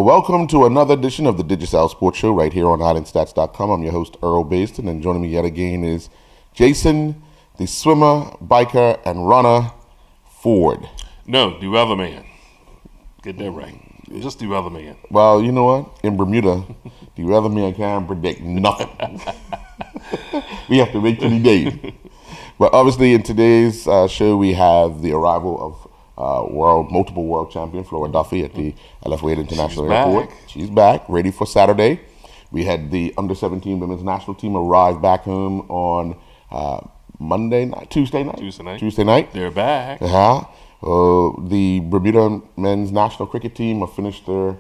welcome to another edition of the Digicel Sports Show right here on Islandstats.com. I'm your host, Earl Baston, and joining me yet again is Jason, the swimmer, biker, and runner, Ford. No, the weatherman. Get that right. Just the weatherman. Well, you know what? In Bermuda, the weatherman can't predict nothing. We have to wait till the day. But obviously, in today's show, we have the arrival of multiple world champion Flora Duffy at the LF Wade International Airport. She's back, ready for Saturday. We had the under-17 women's national team arrive back home on Tuesday night. They're back. The Bermuda men's national cricket team have finished their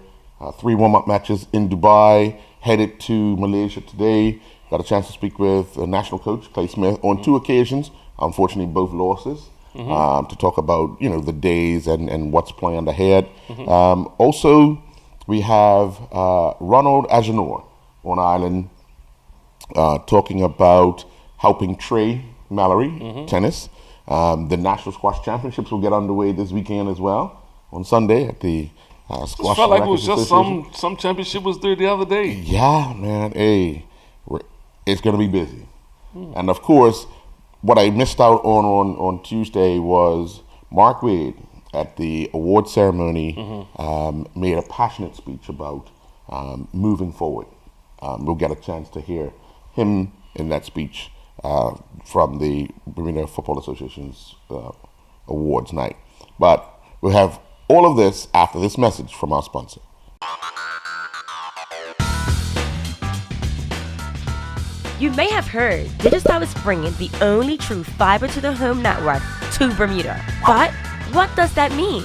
3 warm-up matches in Dubai, headed to Malaysia today. Got a chance to speak with national coach Clay Smith on 2 occasions, unfortunately both losses. To talk about the days and what's planned ahead. Also, we have Ronald Agenor on island talking about helping Trey Mallory tennis. The National Squash Championships will get underway this weekend as well on Sunday at the Squash. It felt like it was just some championship was there the other day. Yeah, man. Hey, it's going to be busy, and of course. What I missed out on Tuesday was Mark Wade at the award ceremony made a passionate speech about moving forward. We'll get a chance to hear him in that speech from the Bermuda Football Association's awards night. But we'll have all of this after this message from our sponsor. You may have heard Digicel is bringing the only true fiber-to-the-home network to Bermuda. But what does that mean?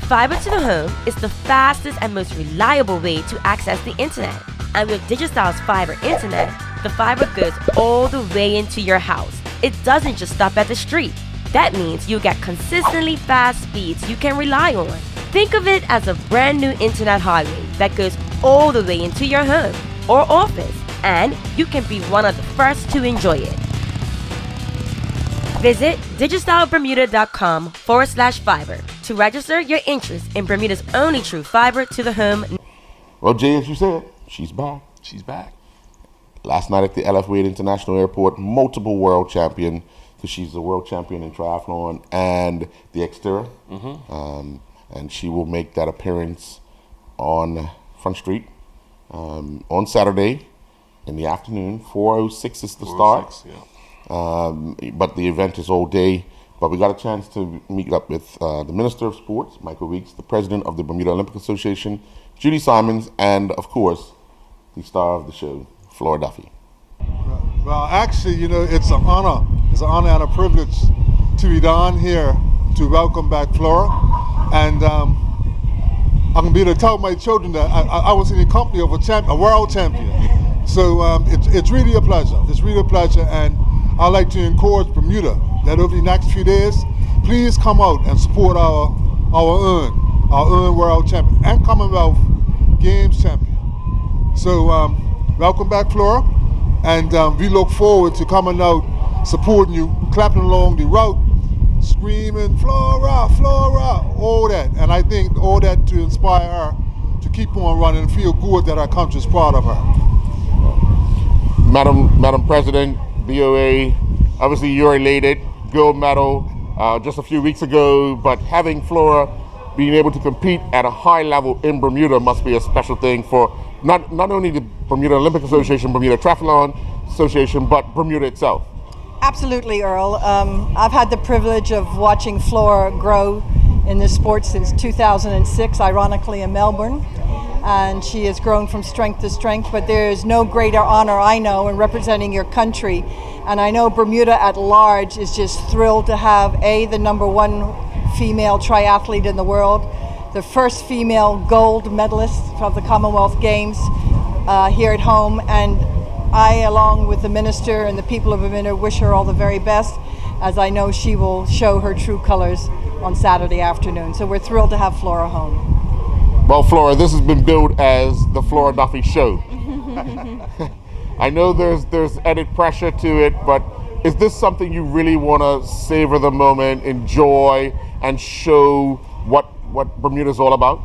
Fiber-to-the-home is the fastest and most reliable way to access the internet. And with Digicel's fiber internet, the fiber goes all the way into your house. It doesn't just stop at the street. That means you get consistently fast speeds you can rely on. Think of it as a brand new internet highway that goes all the way into your home or office. And you can be one of the first to enjoy it. Visit digicelbermuda.com/fiber to register your interest in Bermuda's only true fiber to the home. Well, Jay, as you said, she's back. She's back. Last night at the LF Wade International Airport, multiple world champion, because she's the world champion in triathlon and the exterior. And she will make that appearance on Front Street on Saturday. In the afternoon, 4:06 is the start. But the event is all day. But we got a chance to meet up with the Minister of Sports, Michael Weeks, the President of the Bermuda Olympic Association, Judy Simons, and of course, the star of the show, Flora Duffy. Well, actually, it's an honor. It's an honor and a privilege to be down here to welcome back Flora. And I'm going to be able to tell my children that I was in the company of a world champion. So it's really a pleasure. It's really a pleasure, and I'd like to encourage Bermuda that over the next few days, please come out and support our own world champion and Commonwealth Games champion. So welcome back, Flora, and we look forward to coming out, supporting you, clapping along the route, screaming Flora, Flora, all that, and I think all that to inspire her to keep on running and feel good that our country is proud of her. Madam President, BOA, obviously you're elated, gold medal just a few weeks ago, but having Flora being able to compete at a high level in Bermuda must be a special thing for not only the Bermuda Olympic Association, Bermuda Triathlon Association, but Bermuda itself. Absolutely, Earl. I've had the privilege of watching Flora grow in this sport since 2006, ironically in Melbourne. And she has grown from strength to strength, but there is no greater honor I know in representing your country. And I know Bermuda at large is just thrilled to have the #1 female triathlete in the world, the first female gold medalist of the Commonwealth Games here at home. And I, along with the minister and the people of Bermuda, wish her all the very best, as I know she will show her true colors on Saturday afternoon. So we're thrilled to have Flora home. Well, Flora, this has been billed as the Flora Duffy Show. I know there's added pressure to it, but is this something you really want to savor the moment, enjoy, and show what Bermuda's all about?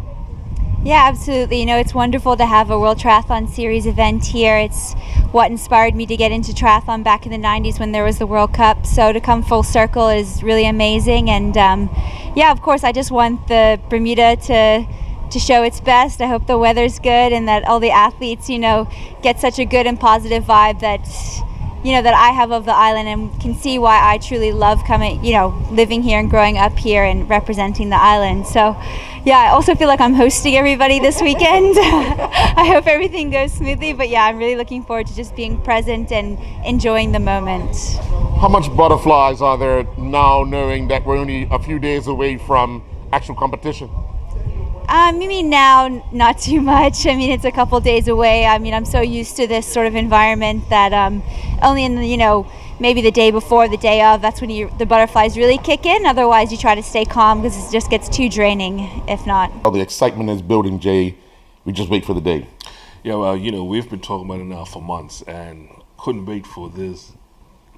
Yeah, absolutely. It's wonderful to have a World Triathlon Series event here. It's what inspired me to get into triathlon back in the 90s when there was the World Cup. So to come full circle is really amazing. And yeah, of course, I just want the Bermuda to show its best. I hope the weather's good and that all the athletes, get such a good and positive vibe that that I have of the island, and can see why I truly love coming, living here and growing up here and representing the island. So yeah, I also feel like I'm hosting everybody this weekend. I hope everything goes smoothly, but yeah, I'm really looking forward to just being present and enjoying the moment. How much butterflies are there now, knowing that we're only a few days away from actual competition? Maybe now, not too much. It's a couple days away. I'm so used to this sort of environment that only in the, maybe the day before, the day of, that's when the butterflies really kick in. Otherwise, you try to stay calm because it just gets too draining if not. Well, the excitement is building, Jay. We just wait for the day. Yeah, well, we've been talking about it now for months and couldn't wait for this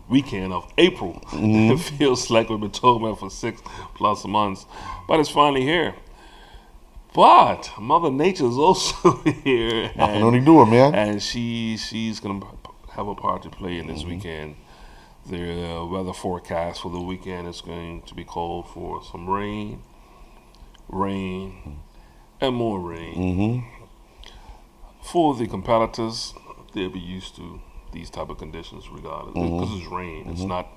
weekend of April. It feels like we've been talking about it for 6+ months, but it's finally here. But Mother Nature is also here. I can only do it, man. And she's going to have a part to play in this weekend. The weather forecast for the weekend is going to be called for some rain, and more rain. For the competitors, they'll be used to these type of conditions regardless. Because it's rain. It's not,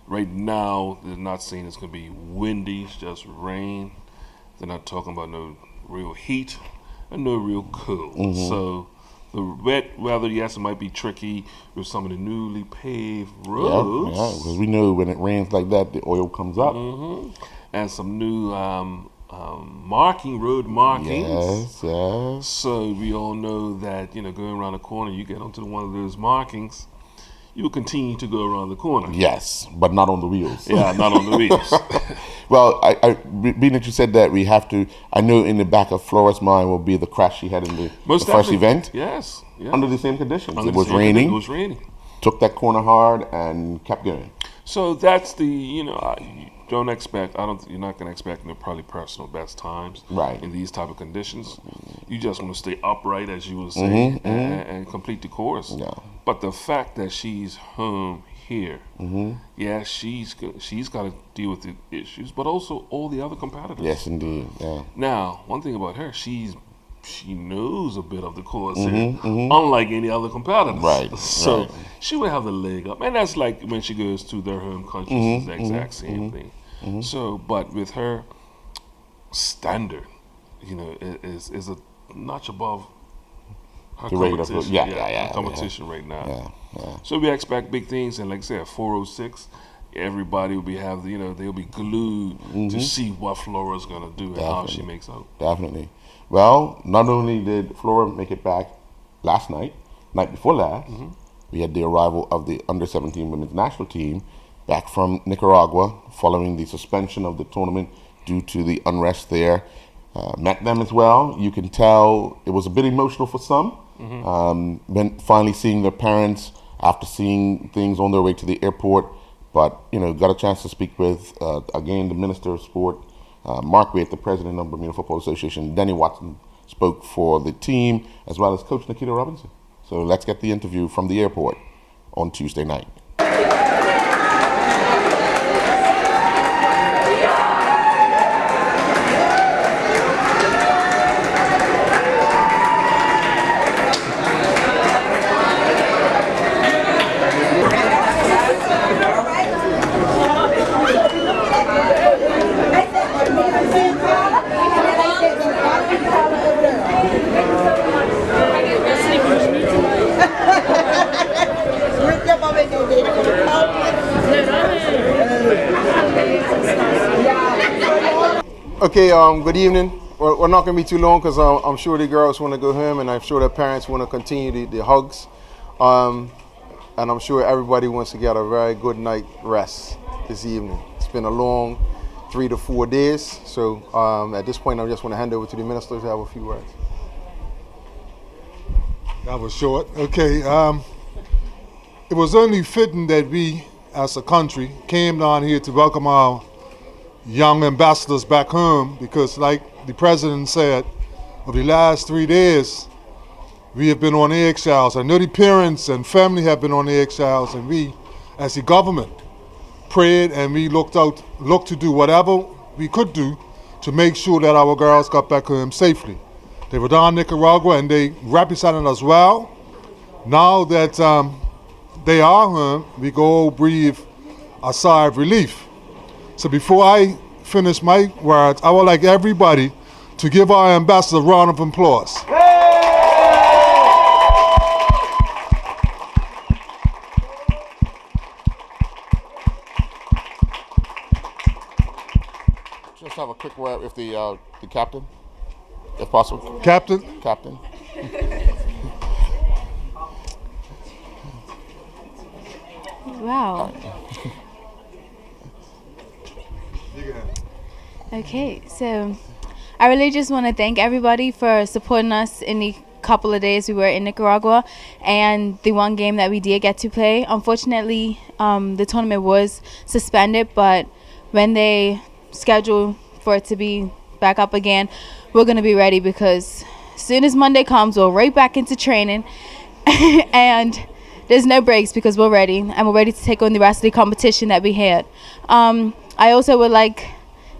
right now, they're not saying it's going to be windy, it's just rain. They're not talking about no real heat and no real cool. So the wet weather, yes, it might be tricky with some of the newly paved roads. Yeah, because we know when it rains like that, the oil comes up. And some new road markings. Yes. So we all know that, going around the corner, you get onto one of those markings, you will continue to go around the corner. Yes, but not on the wheels. Yeah, not on the wheels. Well, being that you said that, we have to, I know in the back of Flora's mind will be the crash she had in the first event. Yes. Yeah. Under the same conditions. It was raining. Took that corner hard and kept going. So that's the, you're not going to expect probably personal best times in these type of conditions. You just want to stay upright, as you were saying, and complete the course. Yeah. But the fact that she's home here, yeah, she's got to deal with the issues, but also all the other competitors. Yes, indeed. Yeah. Now, one thing about her, she knows a bit of the course here, unlike any other competitors. Right. So she will have the leg up, and that's like when she goes to their home countries, it's the exact same thing. So, but with her standard, is a notch above her competition right now. Yeah. So we expect big things, and like I said, at 4:06, everybody will they'll be glued to see what Flora's gonna do and how she makes out. Definitely. Well, not only did Flora make it back last night before last, we had the arrival of the under-17 women's national team back from Nicaragua following the suspension of the tournament due to the unrest there. Met them as well. You can tell it was a bit emotional for some. When finally seeing their parents after seeing things on their way to the airport, but got a chance to speak with again the Minister of Sport, Mark Waite, the President of Bermuda Football Association. Denny Watson spoke for the team, as well as Coach Nikita Robinson. So let's get the interview from the airport on Tuesday night. Okay, good evening. We're not going to be too long because I'm sure the girls want to go home, and I'm sure their parents want to continue the hugs. And I'm sure everybody wants to get a very good night rest this evening. It's been a long 3 to 4 days. So at this point, I just want to hand over to the minister to have a few words. That was short. Okay. It was only fitting that we, as a country, came down here to welcome our young ambassadors back home, because like the president said, of the last 3 days, we have been on eggshells. I know the parents and family have been on eggshells, and we, as the government, prayed and we looked to do whatever we could do to make sure that our girls got back home safely. They were down in Nicaragua and they represented us well. Now that they are home, we go breathe a sigh of relief. So before I finish my words, I would like everybody to give our ambassador a round of applause. Just have a quick word with the captain, if possible. Captain? Captain. Wow. Okay, so I really just want to thank everybody for supporting us in the couple of days we were in Nicaragua and the one game that we did get to play. Unfortunately, the tournament was suspended, but when they schedule for it to be back up again, we're going to be ready, because as soon as Monday comes, we're right back into training and there's no breaks because we're ready, and we're ready to take on the rest of the competition that we had. I also would like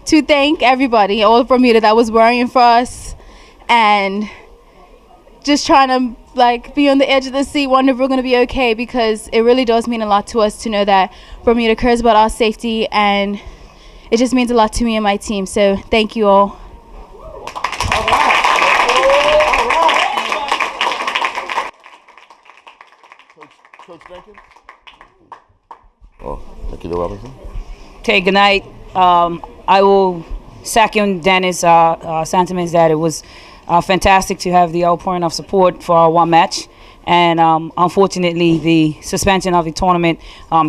to thank everybody, all of Bermuda, that was worrying for us and just trying to be on the edge of the seat, wonder if we're going to be okay, because it really does mean a lot to us to know that Bermuda cares about our safety, and it just means a lot to me and my team. So thank you all. Coach Jenkins? Oh, Nikita Robinson. Okay, good night. I will second Dennis' sentiments that it was fantastic to have the outpouring of support for our one match. And unfortunately, the suspension of the tournament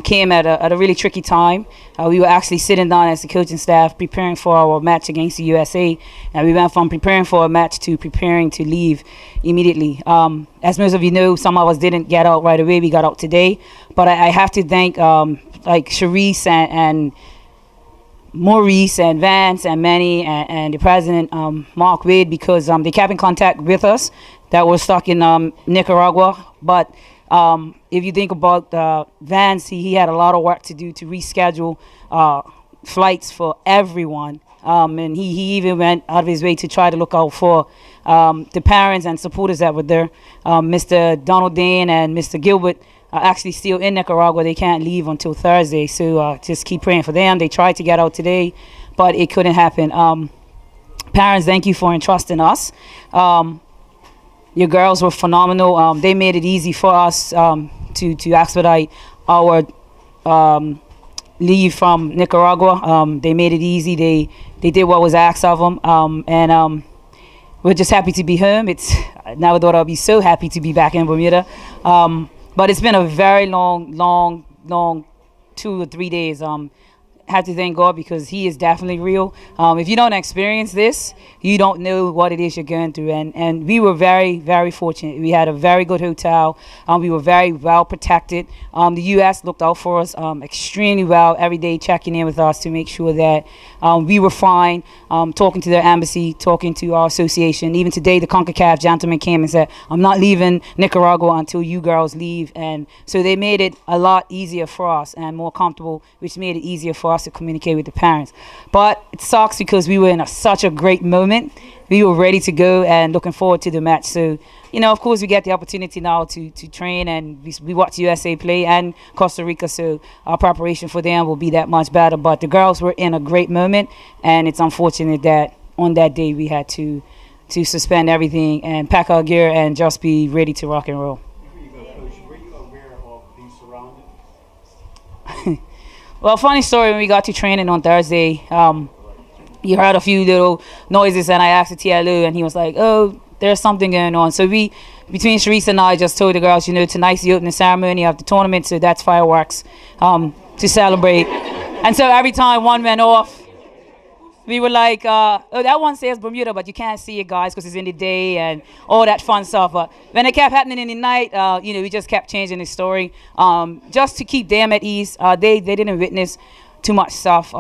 came at a really tricky time. We were actually sitting down as the coaching staff preparing for our match against the USA. And we went from preparing for a match to preparing to leave immediately. As most of you know, some of us didn't get out right away. We got out today. But I have to thank Sharice and Maurice and Vance and Manny and the president, Mark Wade, because they kept in contact with us that were stuck in Nicaragua. But if you think about Vance, he had a lot of work to do to reschedule flights for everyone. And he even went out of his way to try to look out for the parents and supporters that were there. Mr. Donald Dane and Mr. Gilbert are actually still in Nicaragua. They can't leave until Thursday, so just keep praying for them. They tried to get out today, but it couldn't happen. Parents, thank you for entrusting us. Your girls were phenomenal. They made it easy for us to expedite our leave from Nicaragua. They made it easy. They did what was asked of them, and we're just happy to be home. It's never thought I'd be so happy to be back in Bermuda. But it's been a very long 2 or 3 days. Have to thank God, because he is definitely real. If you don't experience this, you don't know what it is you're going through. And we were very, very fortunate. We had a very good hotel. We were very well protected. The U.S. looked out for us extremely well, every day checking in with us to make sure that we were fine, talking to their embassy, talking to our association. Even today, the CONCACAF gentleman came and said, I'm not leaving Nicaragua until you girls leave. And so they made it a lot easier for us and more comfortable, which made it easier for us to communicate with the parents. But it sucks because we were in such a great moment. We were ready to go and looking forward to the match. So, of course, we get the opportunity now to train, and we watch USA play and Costa Rica, so our preparation for them will be that much better. But the girls were in a great moment, and it's unfortunate that on that day we had to suspend everything and pack our gear and just be ready to rock and roll. Before you go, Coach, were you aware of being surrounded? Well, funny story, when we got to training on Thursday, you heard a few little noises, and I asked the TLO, and he was like, oh, there's something going on. So between Sharice and I, just told the girls, tonight's the opening ceremony of the tournament, so that's fireworks to celebrate. And so every time one went off, we were like, oh, that one says Bermuda, but you can't see it, guys, because it's in the day and all that fun stuff. But when it kept happening in the night, we just kept changing the story just to keep them at ease. They didn't witness too much stuff.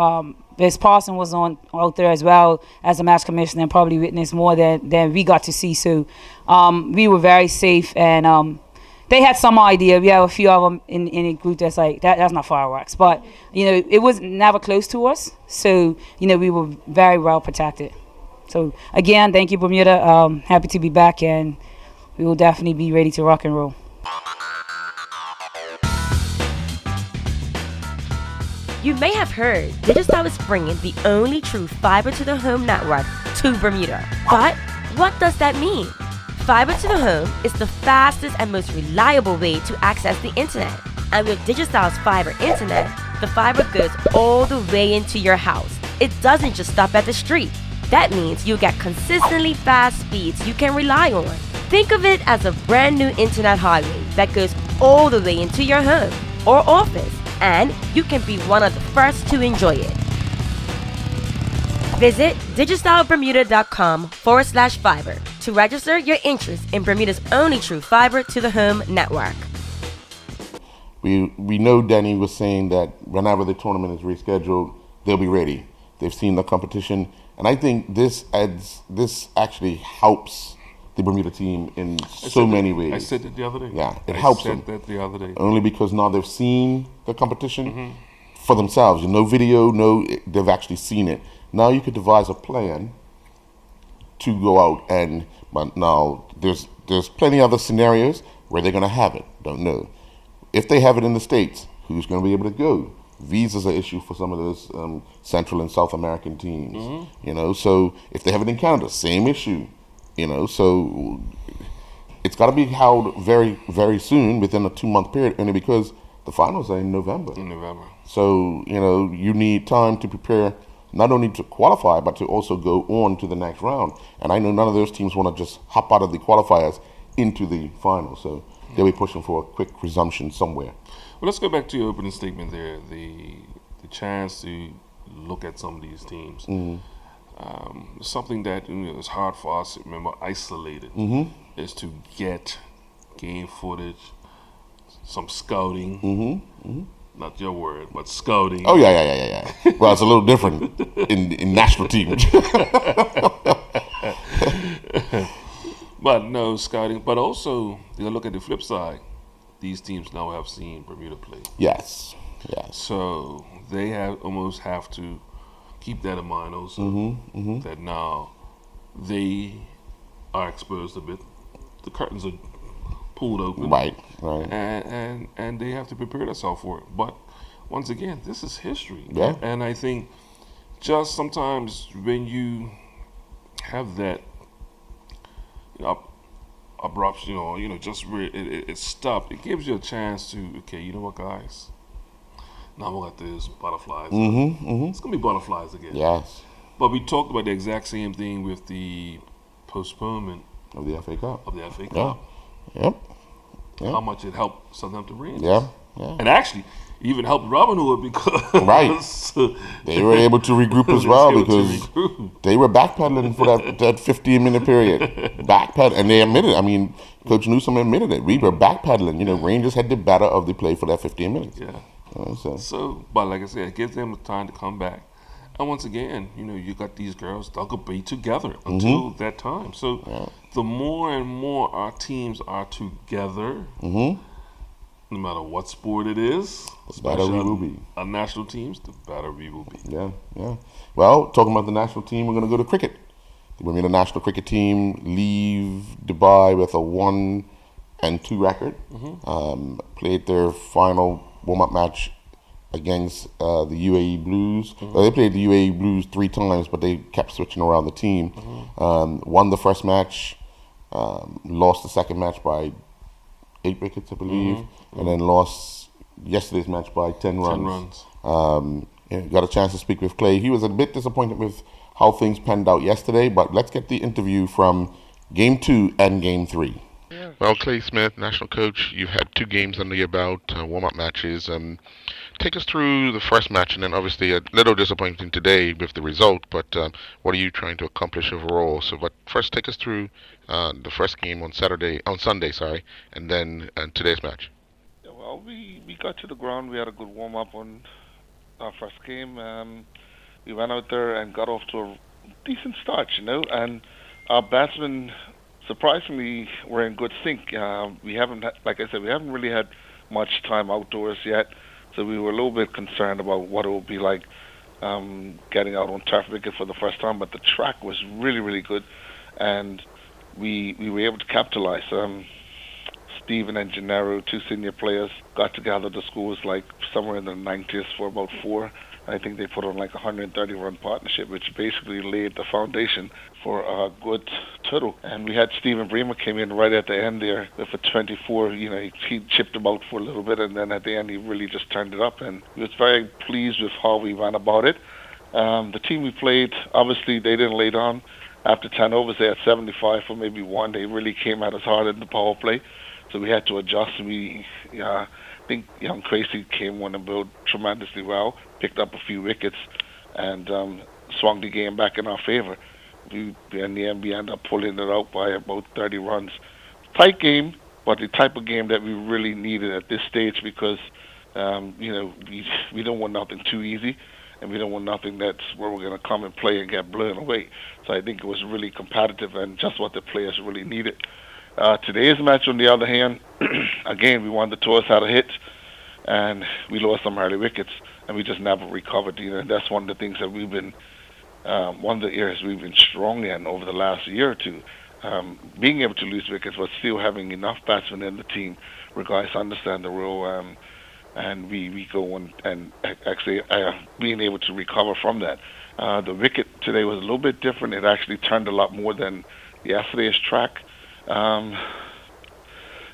Ms. Parson was out there as well as a match commissioner and probably witnessed more than we got to see. So we were very safe, and they had some idea. We have a few of them in a group that's like, that's not fireworks. But, it was never close to us. So, we were very well protected. So, again, thank you, Bermuda. Happy to be back, and we will definitely be ready to rock and roll. You may have heard Digicel is bringing the only true fiber to the home network to Bermuda. But what does that mean? Fiber to the home is the fastest and most reliable way to access the internet. And with Digicel's fiber internet, the fiber goes all the way into your house. It doesn't just stop at the street. That means you'll get consistently fast speeds you can rely on. Think of it as a brand new internet highway that goes all the way into your home or office, and you can be one of the first to enjoy it. Visit digicelbermuda.com/fiber to register your interest in Bermuda's only true fiber to the home network. We know Danny was saying that whenever the tournament is rescheduled, they'll be ready. They've seen the competition, and I think this actually helps the Bermuda team in so many ways. I said that the other day. Yeah, it helps them. I said that the other day. Only because now they've seen the competition for themselves. No video, they've actually seen it. Now you could devise a plan to go out but now there's plenty of other scenarios where they're going to have it. Don't know. If they have it in the States, who's going to be able to go? Visas are an issue for some of those Central and South American teams. So if they have it in Canada, same issue. So it's got to be held very, very soon within a 2-month period, only because the finals are in November. So, you need time to prepare, not only to qualify, but to also go on to the next round. And I know none of those teams want to just hop out of the qualifiers into the finals. So they'll be pushing for a quick resumption somewhere. Well, let's go back to your opening statement there. The chance to look at some of these teams. Something that is hard for us to remember isolated is to get game footage, some scouting. Not your word, but scouting. Oh yeah. Well, it's a little different in national teams. But no scouting. But also, look at the flip side. These teams now have seen Bermuda play. Yes. So they almost have to keep that in mind also, that now they are exposed a bit. The curtains are pulled open. Right. And they have to prepare themselves for it. But once again, this is history. Yeah. And I think just sometimes when you have that abrupt, just where it stopped, it gives you a chance to, okay, you know what, guys? Now we got this butterflies. It's gonna be butterflies again. Yes. But we talked about the exact same thing with the postponement of the FA Cup. Yep. How much it helped Southampton Rangers. Yeah. And actually, even helped Robin Hood because they were able to regroup as well because they were backpedaling for that 15-minute period. And they admitted it. I mean, Coach Newsom admitted it. We were backpedaling. Rangers had the better of the play for that 15 minutes. Yeah. But like I said, it gives them the time to come back. And once again, you got these girls, they'll be together until that time. So the more and more our teams are together, no matter what sport it is, the better we will be. Our national teams, the better we will be. Yeah. Well, talking about the national team, we're going to go to cricket. The Bermuda national cricket team leave Dubai with a 1-2 record. Played their final warm-up match against the UAE Blues. They played the UAE Blues 3 times, but they kept switching around the team. Won the first match, lost the second match by 8 wickets, I believe, and then lost yesterday's match by 10 runs. Got a chance to speak with Clay. He was a bit disappointed with how things panned out yesterday, but let's get the interview from Game 2 and Game 3. Well, Clay Smith, national coach, you've had 2 games under your belt, warm-up matches. Take us through the first match, and then obviously a little disappointing today with the result, but what are you trying to accomplish overall? So, but first take us through the first game on Sunday, and then today's match. Yeah, well, we got to the ground. We had a good warm-up on our first game. we went out there and got off to a decent start, and our batsmen surprisingly were in good sync. We haven't, like I said, we haven't really had much time outdoors yet, so we were a little bit concerned about what it would be like getting out on turf wicket for the first time. But the track was really, really good, and we were able to capitalize. Steven and Gennaro, two senior players, got together. The score was like somewhere in the 90s for about four. I think they put on like a 130-run partnership, which basically laid the foundation for a good total. And we had Stephen Bremer came in right at the end there with a 24. He chipped about for a little bit, and then at the end he really just turned it up. And we was very pleased with how we went about it. The team we played, obviously they didn't lay down. After 10 overs, they had 75 for maybe one. They really came at us hard in the power play, so we had to adjust. I think young Tracy came on and bowled tremendously well, picked up a few wickets, and swung the game back in our favor. In the end, we ended up pulling it out by about 30 runs. Tight game, but the type of game that we really needed at this stage because, we don't want nothing too easy, and we don't want nothing that's where we're going to come and play and get blown away. So I think it was really competitive and just what the players really needed. Today's match, on the other hand, again, we won the toss, had a hit, and we lost some early wickets, and we just never recovered. That's one of the things that we've been, one of the areas we've been strong in over the last year or two. Being able to lose wickets, but still having enough batsmen in the team, regardless, understand the rule, and we go on and actually being able to recover from that. The wicket today was a little bit different. It actually turned a lot more than yesterday's track. And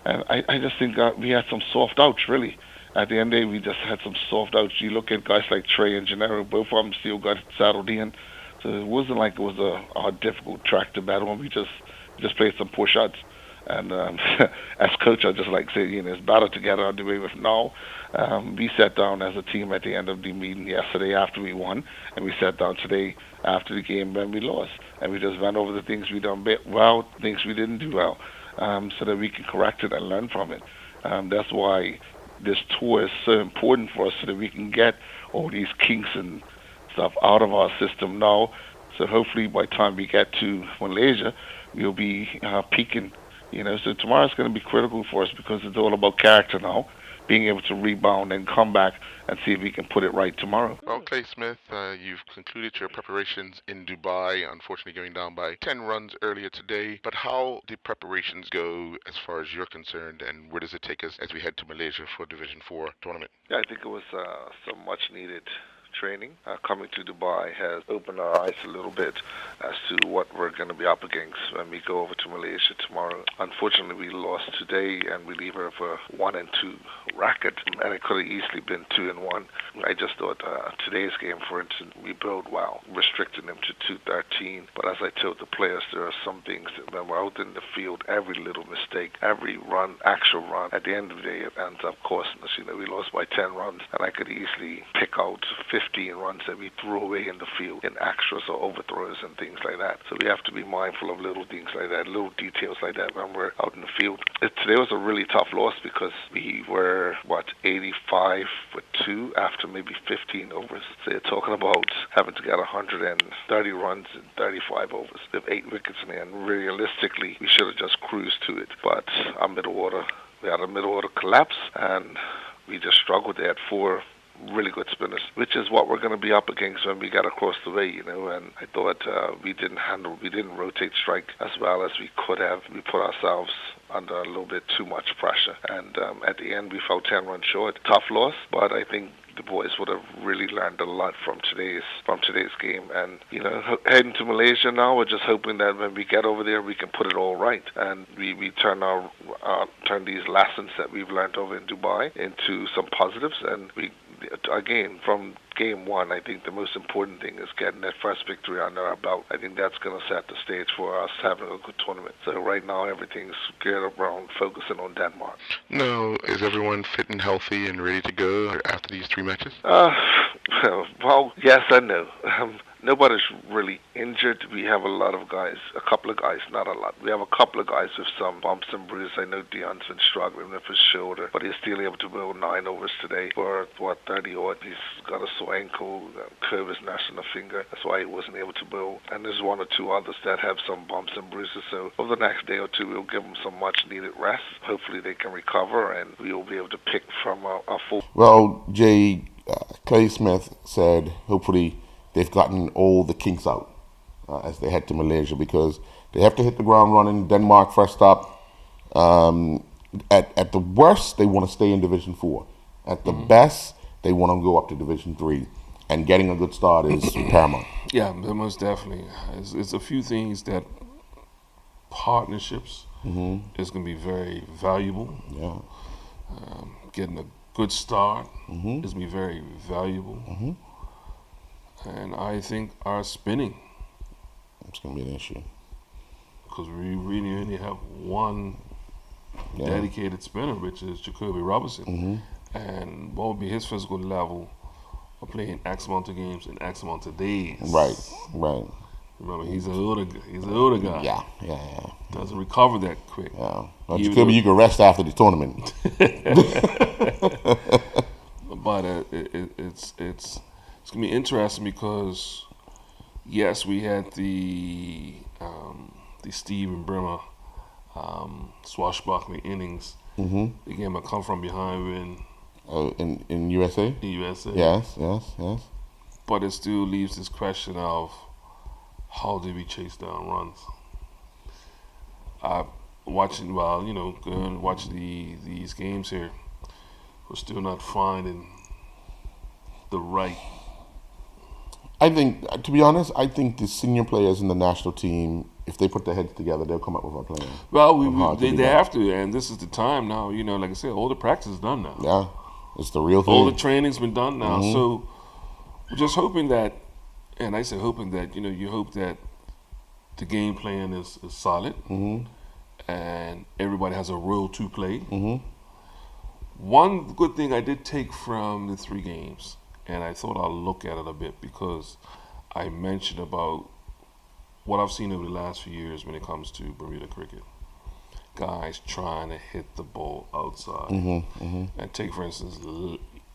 I just think we had some soft outs, really. At the end of the day, we just had some soft outs. You look at guys like Trey and Gennaro, both of them still got saddled in. So it wasn't like it was a difficult track to battle on. We just played some poor shots. And as coach, I just like saying, it's better to get out of the way with now. We sat down as a team at the end of the meeting yesterday after we won, and we sat down today after the game when we lost. And we just went over the things we done well, things we didn't do well, so that we can correct it and learn from it. That's why this tour is so important for us, so that we can get all these kinks and stuff out of our system now. So hopefully by the time we get to Malaysia, we'll be peaking. So tomorrow's going to be critical for us because it's all about character now, being able to rebound and come back and see if we can put it right tomorrow. Okay, Smith, you've concluded your preparations in Dubai, unfortunately going down by 10 runs earlier today. But how did preparations go as far as you're concerned, and where does it take us as we head to Malaysia for Division 4 tournament? Yeah, I think it was some much-needed training. Coming to Dubai has opened our eyes a little bit as to what we're going to be up against when we go over to Malaysia tomorrow. Unfortunately, we lost today, and we leave her for 1-2 racket, and it could have easily been 2-1. I just thought today's game, for instance, we bowled well, restricting them to 213. But as I told the players, there are some things that when we're out in the field, every little mistake, every run, actual run, at the end of the day, it ends up costing us. We lost by 10 runs, and I could easily pick out 15 runs that we threw away in the field in extras or overthrows and things like that. So we have to be mindful of little things like that, little details like that when we're out in the field. Today was a really tough loss because we were, 85 for 2 after maybe 15 overs. So you're talking about having to get 130 runs in 35 overs with 8 wickets in there, and realistically, we should have just cruised to it. But our middle order, we had a middle order collapse, and we just struggled. They had 4 really good spinners, which is what we're going to be up against when we get across the way, and I thought we didn't rotate strike as well as we could have. We put ourselves under a little bit too much pressure, and at the end we fell 10 runs short. Tough loss, but I think the boys would have really learned a lot from today's game, and heading to Malaysia now, we're just hoping that when we get over there we can put it all right, and we turn these lessons that we've learned over in Dubai into some positives, and we again from game 1, I think the most important thing is getting that first victory under our belt. I think that's going to set the stage for us having a good tournament. So right now everything's geared around focusing on Denmark. Now, is everyone fit and healthy and ready to go after these 3 matches? Well, yes and no. Nobody's really injured. We have a couple of guys, not a lot. We have a couple of guys with some bumps and bruises. I know Deion's been struggling with his shoulder, but he's still able to bowl 9 overs today for 30 odd. He's got a sore ankle, curve is gnashing a finger. That's why he wasn't able to bowl. And there's 1 or 2 others that have some bumps and bruises. So over the next day or two, we'll give them some much needed rest. Hopefully they can recover, and we will be able to pick from our full. Well, Jay, Clay Smith said hopefully they've gotten all the kinks out as they head to Malaysia, because they have to hit the ground running. Denmark first stop. At the worst, they want to stay in Division 4. At the best, they want to go up to Division 3. And getting a good start is paramount. Yeah, most definitely. It's a few things that partnerships is going to be very valuable. Yeah. Getting a good start is going to be very valuable. And I think our spinning, it's going to be an issue. Because we really only have one dedicated spinner, which is Jacoby Robinson. And what would be his physical level of playing X amount of games in X amount of days? Right. Remember, he's an older guy. Yeah. Doesn't recover that quick. Yeah. Well, Jacoby, you can rest after the tournament. But it's gonna be interesting because yes, we had the Stephen Brimmer swashbuckling innings. The game I come from behind win. In USA? In USA. Yes. But it still leaves this question of how did we chase down runs? Going and watch these games here, we're still not finding the right. I think, to be honest, the senior players in the national team, if they put their heads together, they'll come up with a plan. Well, they have to, and this is the time now. Like I said, all the practice is done now. Yeah, it's the real thing. All the training's been done now. So we're just hoping that, and I say hoping that, you hope that the game plan is solid and everybody has a role to play. One good thing I did take from the 3 games, and I thought I'll look at it a bit because I mentioned about what I've seen over the last few years when it comes to Bermuda cricket. Guys trying to hit the ball outside. And take, for instance,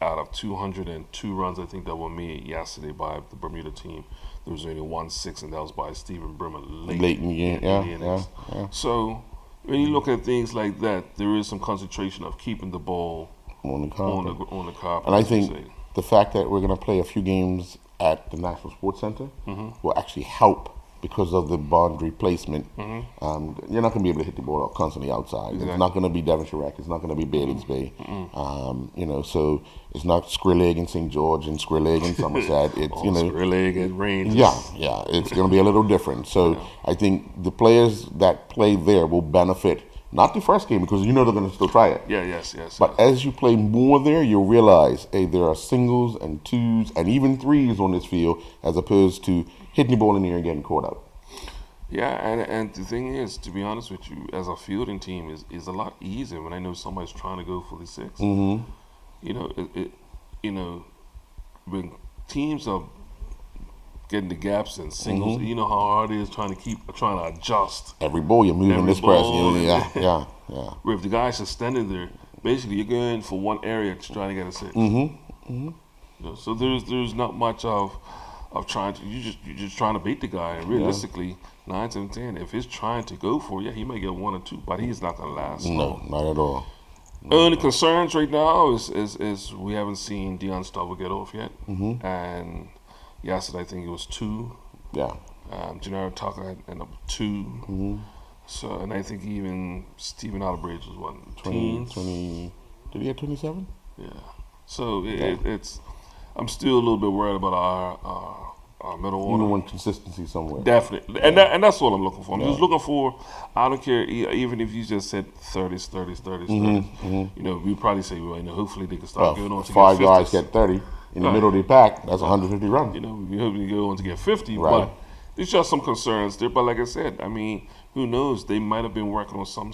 out of 202 runs, I think that were made yesterday by the Bermuda team, there was only 1-6, and that was by Stephen Brimmer late in the innings. Yeah. So when you look at things like that, there is some concentration of keeping the ball on the carpet. And I think the fact that we're going to play a few games at the National Sports Center will actually help because of the boundary placement. You're not going to be able to hit the ball constantly outside. Exactly. It's not going to be Devonshire Wreck. It's not going to be Bailey's Bay. So it's not Squirrelig in St. George and Squirrelig in Somerset. It's Squirrelig at Rangers. Yeah. It's going to be a little different. So I think the players that play there will benefit. Not the first game, because they're going to still try it. Yes. But as you play more there, you'll realize, there are singles and twos and even threes on this field, as opposed to hitting the ball in the air and getting caught out. Yeah, and the thing is, to be honest with you, as a fielding team, is a lot easier when I know somebody's trying to go for the 6. When teams are getting the gaps and singles, you know how hard it is trying to adjust. Every ball you're moving this press. Yeah. Where if the guy's just standing there, basically you're going for one area to try to get a 6. So there's not much of trying to, you're just trying to beat the guy, and realistically 9 to 10, if he's trying to go for it, he might get 1 or 2, but he's not going to last. No, not at all. Only concerns right now is we haven't seen Deion Stubble get off yet, and yesterday I think it was 2. Yeah. Gennaro Tucker had ended up 2. So, and I think even Stephen Outerbridge was 20. Did he have 27? Yeah. So it's. I'm still a little bit worried about our middle order. You want consistency somewhere. Definitely, and that's what I'm looking for. I'm just looking for. I don't care, even if you just said 30s. We probably say, hopefully they can start going on to 5 get 50s. guys get 30 in the middle of the pack. That's 150 runs. We hope they go on to get 50, right. But there's just some concerns there. But like I said, who knows? They might have been working on some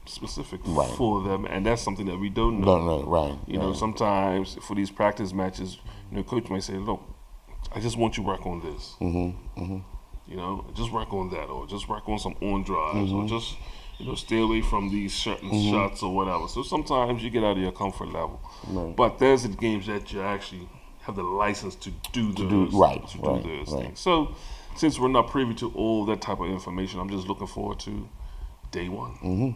specific for them, and that's something that we don't know. Right. Sometimes for these practice matches, coach might say, look, I just want you to work on this. You know, just work on that, or just work on some on drives, or just stay away from these certain shots or whatever. So sometimes you get out of your comfort level. Right. But there's the games that you actually have the license to do those things. So since we're not privy to all that type of information, I'm just looking forward to day one.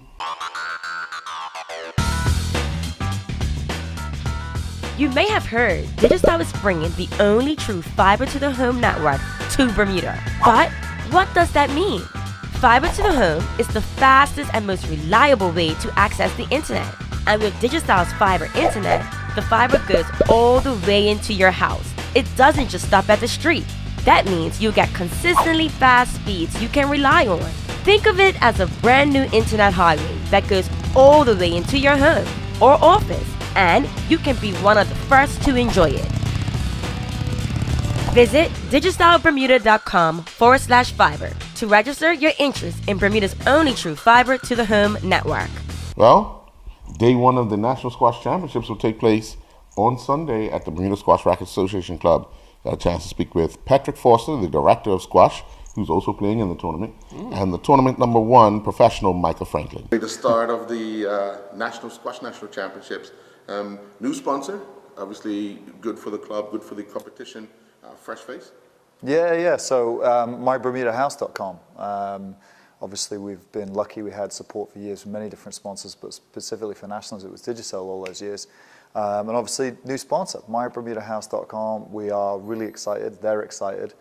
You may have heard Digicel is bringing the only true fiber to the home network to Bermuda. But what does that mean? Fiber to the home is the fastest and most reliable way to access the internet. And with Digicel's fiber internet, the fiber goes all the way into your house. It doesn't just stop at the street. That means you get consistently fast speeds you can rely on. Think of it as a brand new internet highway that goes all the way into your home or office, and you can be one of the first to enjoy it. Visit digicelbermuda.com/fiber to register your interest in Bermuda's only true fiber to the home network. Well, day one of the National Squash Championships will take place on Sunday at the Bermuda Squash Racket Association Club. Got a chance to speak with Patrick Foster, the director of squash, who's also playing in the tournament, and the tournament number one professional, Michael Franklin. The start of the National Squash National Championships. New sponsor, obviously good for the club, good for the competition. Fresh face? Yeah. So mybermudahouse.com. Obviously, we've been lucky. We had support for years from many different sponsors, but specifically for Nationals, it was Digicel all those years. And obviously, new sponsor, mybermudahouse.com. We are really excited. They're excited.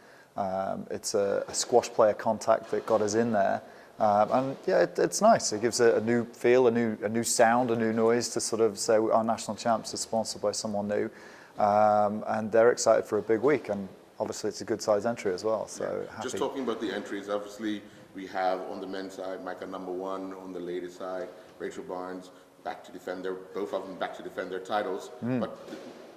It's a squash player contact that got us in there. And yeah, it's nice. It gives a new feel, a new sound, a new noise to sort of say our national champs is sponsored by someone new. And they're excited for a big week. And obviously, it's a good size entry as well. So happy. Just talking about the entries, obviously, we have on the men's side, Micah number one, on the ladies' side, Rachel Barnes back to defend both of them back to defend their titles. But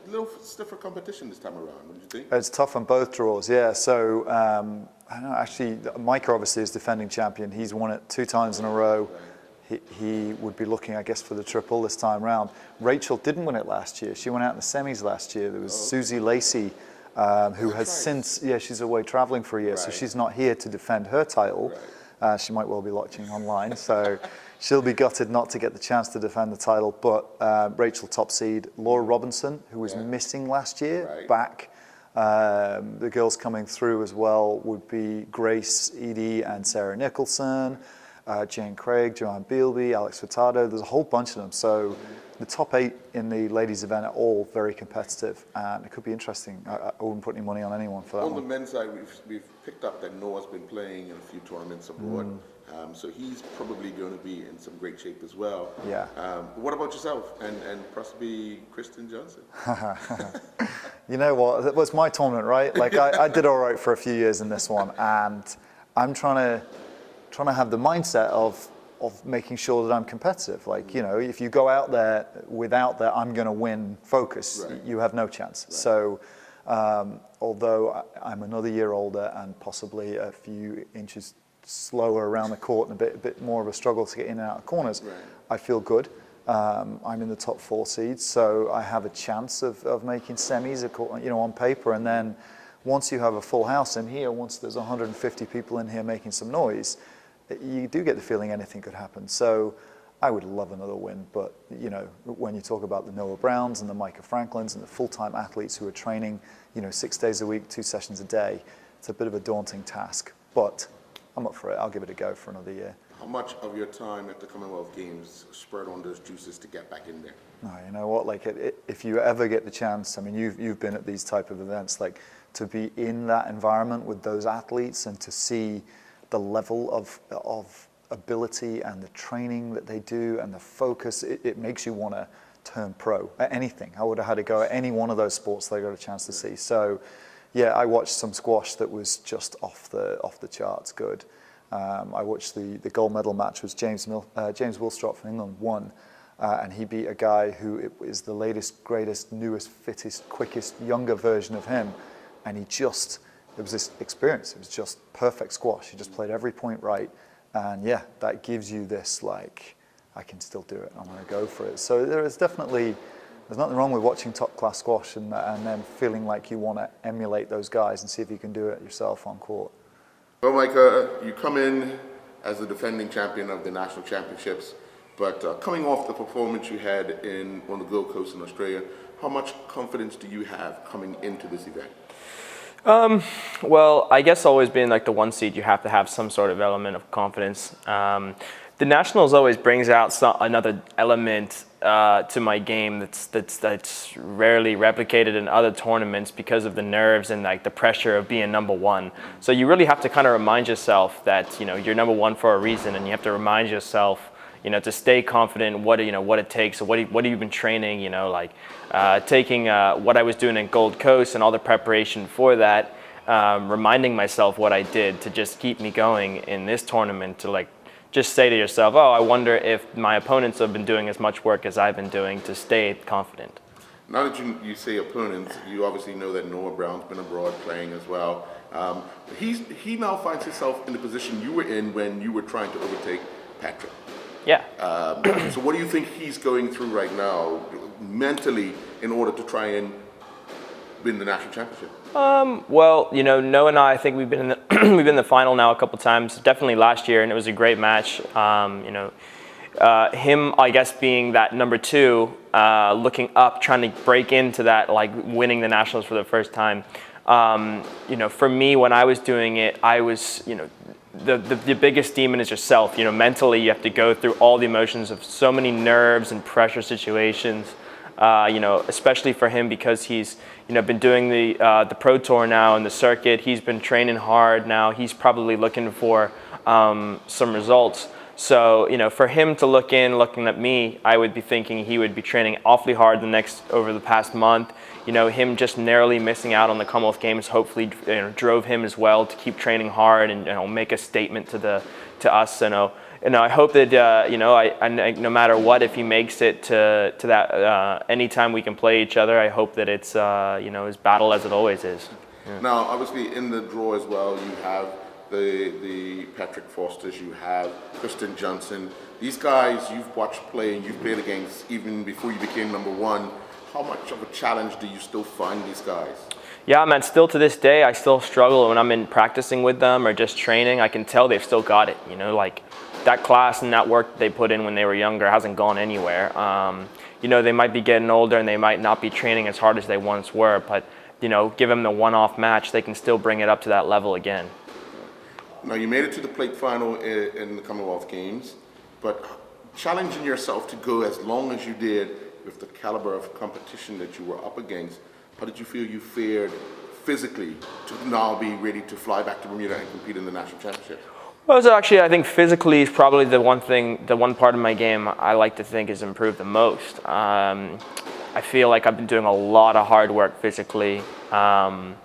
a little stiffer competition this time around, don't you think? It's tough on both draws, yeah. So, I don't know, actually, Micah obviously is defending champion. He's won it 2 times in a row. He would be looking, I guess, for the triple this time round. Rachel didn't win it last year. She went out in the semis last year. There was Susie Lacey, who has since, she's away traveling for a year, so she's not here to defend her title. She might well be watching online, so she'll be gutted not to get the chance to defend the title. But Rachel top seed, Laura Robinson, who was missing last year, back. The girls coming through as well would be Grace, Edie, and Sarah Nicholson, Jane Craig, Joanne Bealby, Alex Furtado. There's a whole bunch of them. So the top 8 in the ladies' event are all very competitive, and it could be interesting. I wouldn't put any money on anyone for that. On the men's side, we've picked up that Noah's been playing in a few tournaments abroad, so he's probably going to be in some great shape as well. Yeah. What about yourself and possibly Kristen Johnson? You know what? That was my tournament, right? Like I did all right for a few years in this one, and I'm trying to have the mindset of making sure that I'm competitive. Like, if you go out there without that I'm going to win focus, you have no chance. So although I'm another year older and possibly a few inches slower around the court and a bit more of a struggle to get in and out of corners, I feel good. I'm in the top 4 seeds, so I have a chance of making semis, on paper. And then once you have a full house in here, once there's 150 people in here making some noise, you do get the feeling anything could happen. So I would love another win, but when you talk about the Noah Browns and the Micah Franklins and the full-time athletes who are training, 6 days a week, 2 sessions a day, it's a bit of a daunting task. But I'm up for it. I'll give it a go for another year. How much of your time at the Commonwealth Games spurred on those juices to get back in there? No, you know what? Like, if you ever get the chance, I mean, you've been at these type of events, like to be in that environment with those athletes and to see the level of ability and the training that they do and the focus, it makes you want to turn pro at anything. I would have had to go at any one of those sports that I got a chance to see. So, yeah, I watched some squash that was just off the charts good. I watched the gold medal match was James Wilstrop from England won, and he beat a guy who is the latest, greatest, newest, fittest, quickest, younger version of him, and it was this experience. It was just perfect squash. He just played every point right, and yeah, that gives you this like, I can still do it. I'm going to go for it. So there is definitely there's nothing wrong with watching top class squash and then feeling like you want to emulate those guys and see if you can do it yourself on court. Well, Mike, you come in as the defending champion of the national championships, but coming off the performance you had on the Gold Coast in Australia, how much confidence do you have coming into this event? Well, I guess always being like the one seed, you have to have some sort of element of confidence. The Nationals always brings out another element to my game that's rarely replicated in other tournaments because of the nerves and like the pressure of being number one. So you really have to kind of remind yourself that you're number one for a reason, and you have to remind yourself to stay confident. What it takes. So what have you been training? Taking what I was doing in Gold Coast and all the preparation for that, reminding myself what I did to just keep me going in this tournament, to just say to yourself, oh, I wonder if my opponents have been doing as much work as I've been doing to stay confident. Now that you say opponents, you obviously know that Noah Brown's been abroad playing as well. He now finds himself in the position you were in when you were trying to overtake Patrick. Yeah. So what do you think he's going through right now mentally in order to try and win the national championship? Well, Noah and I think we've been in the we've been in the final now a couple times. Definitely last year, and it was a great match. Him, I guess, being that number two, looking up, trying to break into that, winning the nationals for the first time. For me, when I was doing it, I was, the biggest demon is yourself. Mentally, you have to go through all the emotions of so many nerves and pressure situations. Especially for him, because he's been doing the pro tour now and the circuit. He's been training hard now. He's probably looking for some results. So for him to looking at me, I would be thinking he would be training awfully hard over the past month. Him just narrowly missing out on the Commonwealth Games hopefully drove him as well to keep training hard and make a statement to us. I hope that no matter what, if he makes it to that anytime we can play each other, I hope that it's as battle as it always is. Yeah. Now, obviously, in the draw as well, you have the Patrick Fosters, you have Kristen Johnson. These guys you've watched play and you've played against even before you became number one. How much of a challenge do you still find these guys? Yeah, man, still to this day, I still struggle when I'm in practicing with them or just training. I can tell they've still got it, that class and that work they put in when they were younger hasn't gone anywhere. They might be getting older and they might not be training as hard as they once were, but give them the one-off match, they can still bring it up to that level again. Now, you made it to the plate final in the Commonwealth Games, but challenging yourself to go as long as you did with the caliber of competition that you were up against, how did you feel you fared physically to now be ready to fly back to Bermuda and compete in the national championship? Well, so actually, I think physically is probably the one part of my game I like to think has improved the most. I feel like I've been doing a lot of hard work physically. 2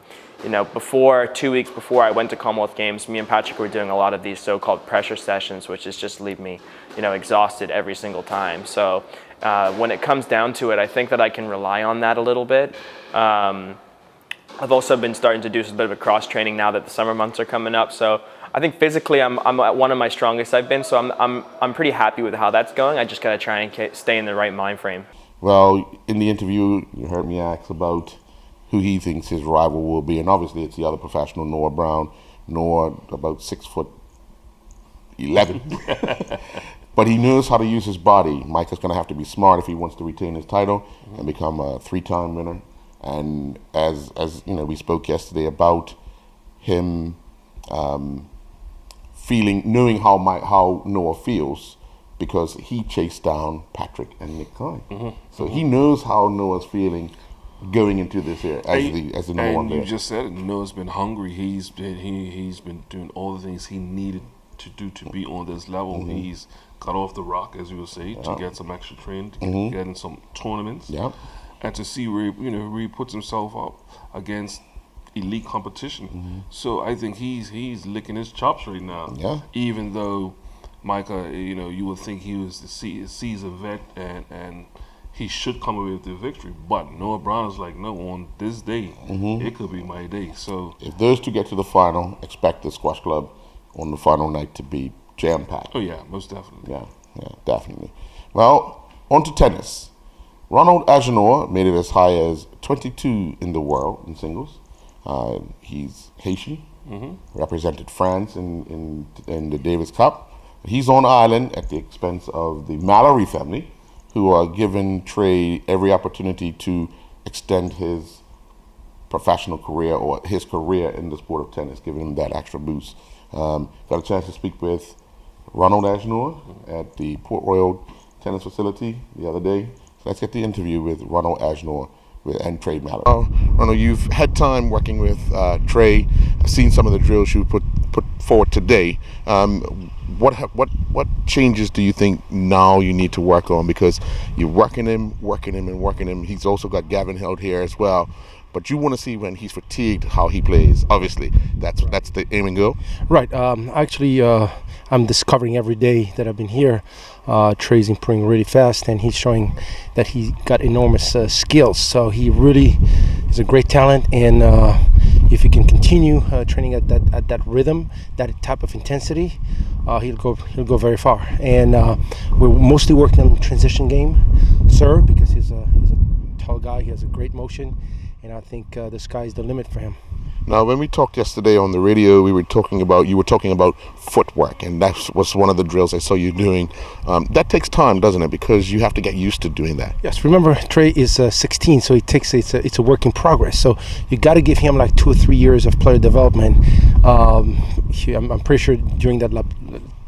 weeks before I went to Commonwealth Games, me and Patrick were doing a lot of these so-called pressure sessions, which is just leave me, exhausted every single time. So when it comes down to it, I think that I can rely on that a little bit. I've also been starting to do a bit of a cross training now that the summer months are coming up. So I think physically I'm at one of my strongest I've been. So I'm pretty happy with how that's going. I just gotta try and stay in the right mind frame. Well, in the interview, you heard me ask about who he thinks his rival will be, and obviously it's the other professional, Noah Brown. Noah, about 6'11", but he knows how to use his body. Mike is going to have to be smart if he wants to retain his title and become a 3-time winner. And as we spoke yesterday about him knowing how Noah feels, because he chased down Patrick and Nick Kine. So he knows how Noah's feeling going into this year as the number one player. You just said it. Noah's been hungry. He's been doing all the things he needed to do to be on this level. He's got off the rock, as you would say, to get some extra training, to get in some tournaments, and to see where he puts himself up against elite competition. So I think he's licking his chops right now. Even though Micah, you would think he was the seasoned vet and he should come away with the victory. But Noah Brown is like, no, on this day, it could be my day. So if those two get to the final, expect the squash club on the final night to be jam-packed. Oh yeah, most definitely. Yeah, definitely. Well, on to tennis. Ronald Agenor made it as high as 22 in the world in singles. He's Haitian, represented France in the Davis Cup. He's on island at the expense of the Mallory family, who are giving Trey every opportunity to extend his professional career or his career in the sport of tennis, giving him that extra boost. Got a chance to speak with Ronald Agenor at the Port Royal Tennis Facility the other day. So let's get the interview with Ronald Agenor and Trey Mallory. Ronald, you've had time working with Trey. I've seen some of the drills you put forward today. What changes do you think now you need to work on? Because you're working him. He's also got Gavin held here as well. But you want to see when he's fatigued how he plays. Obviously, that's the aim and goal. Right. Actually, I'm discovering every day that I've been here. Trey's improving really fast, and he's showing that he got enormous skills. So he really is a great talent, and if he can continue training at that rhythm, that type of intensity, he'll go very far. And we're mostly working on transition game, serve, because he's a tall guy. He has a great motion, and I think the sky's the limit for him. Now, when we talked yesterday on the radio, you were talking about footwork, and that was one of the drills I saw you doing. That takes time, doesn't it? Because you have to get used to doing that. Yes. Remember, Trey is 16, so it's a work in progress. So you got to give him like 2 or 3 years of player development. I'm pretty sure during that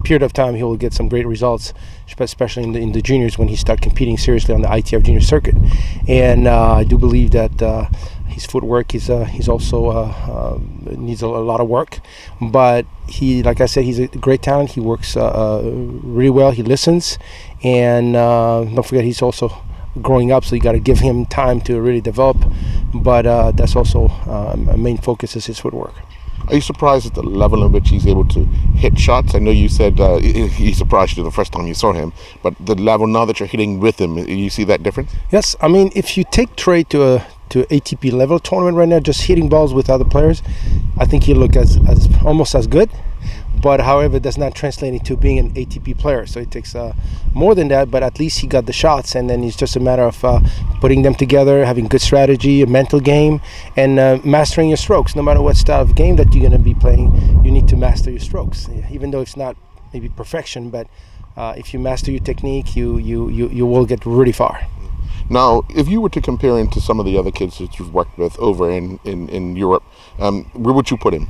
period of time he will get some great results, especially in the juniors when he start competing seriously on the ITF junior circuit. And I do believe that his footwork is he's also needs a lot of work, but he, like I said, he's a great talent. He works really well. He listens, and don't forget he's also growing up, so you got to give him time to really develop. But that's also a main focus is his footwork. Are you surprised at the level in which he's able to hit shots? I know you said he surprised you the first time you saw him, but the level now that you're hitting with him, you see that difference? Yes, I mean, if you take Trey to ATP level tournament right now, just hitting balls with other players, I think he'll look as almost as good. But however, that's not translating to being an ATP player. So it takes more than that, but at least he got the shots, and then it's just a matter of putting them together, having good strategy, a mental game, and mastering your strokes. No matter what style of game that you're going to be playing, you need to master your strokes. Even though it's not maybe perfection, but if you master your technique, you will get really far. Now, if you were to compare him to some of the other kids that you've worked with over in Europe, where would you put him?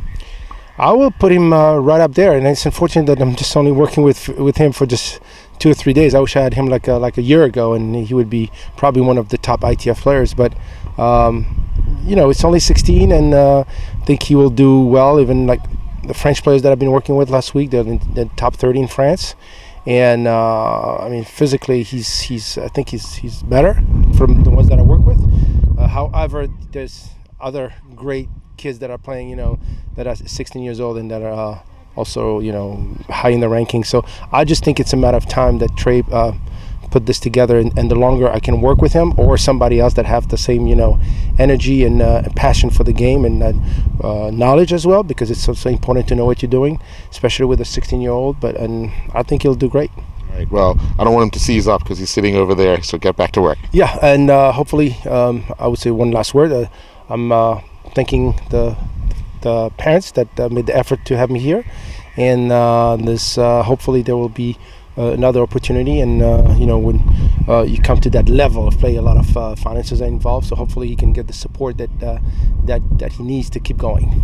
I will put him right up there, and it's unfortunate that I'm just only working with him for just 2 or 3 days. I wish I had him like a year ago, and he would be probably one of the top ITF players. But it's only 16, and I think he will do well. Even like the French players that I've been working with last week, they're in the top 30 in France. And I mean, physically, I think he's better from the ones that I work with. However, there's other great kids that are playing, that are 16 years old and that are also, high in the rankings. So I just think it's a matter of time that Trey put this together, and the longer I can work with him or somebody else that have the same, energy and passion for the game and knowledge as well, because it's so important to know what you're doing, especially with a 16-year-old. And I think he'll do great. All right. Well, I don't want him to seize up because he's sitting over there. So get back to work. Yeah, and hopefully, I would say one last word. I'm thanking the parents that made the effort to have me here, and this hopefully there will be another opportunity, and when you come to that level of play, a lot of finances are involved, so hopefully he can get the support that he needs to keep going.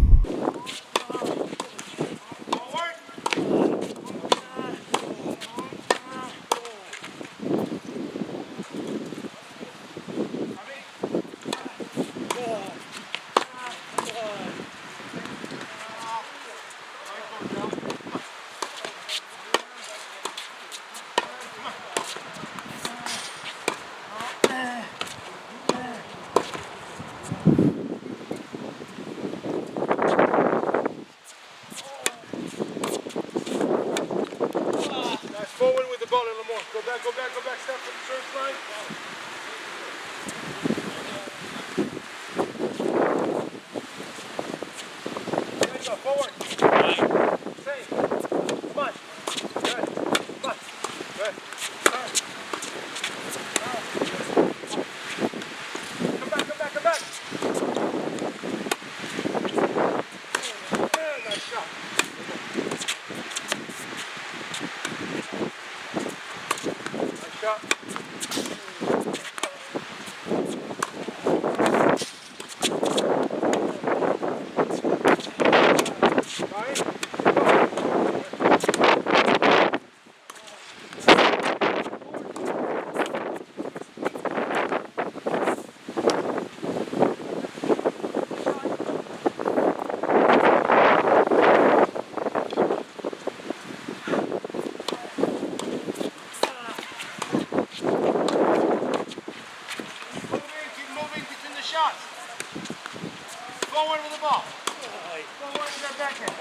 Go back, step to the serve line. There you go, forward. Same. Come on. Good. Come on. Good. ball. Don't worry that backhand.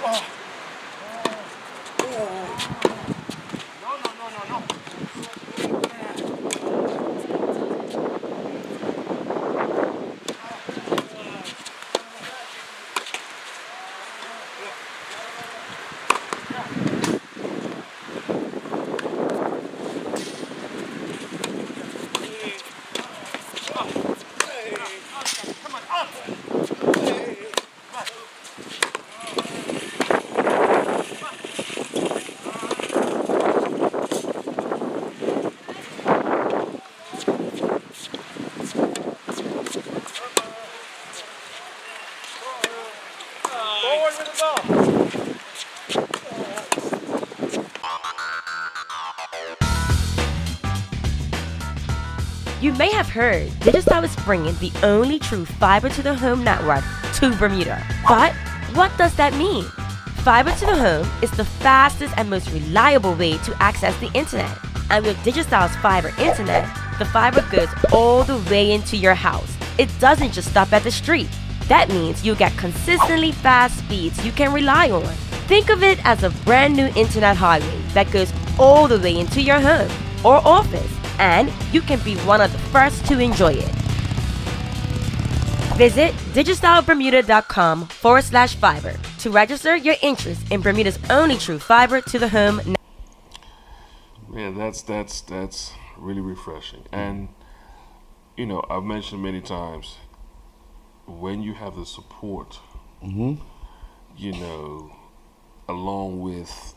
No. Come on, up. Forward with the ball. You may have heard Digicel is bringing the only true fiber to the home network to Bermuda. But what does that mean? Fiber to the home is the fastest and most reliable way to access the internet. And with Digicel's fiber internet, the fiber goes all the way into your house. It doesn't just stop at the street. That means you'll get consistently fast speeds you can rely on. Think of it as a brand new internet highway that goes all the way into your home or office, and you can be one of the first to enjoy it. Visit digicelbermuda.com/fiber to register your interest in Bermuda's only true fiber to the home. Yeah, that's really refreshing. And you know, I've mentioned many times, when you have the support, you know, along with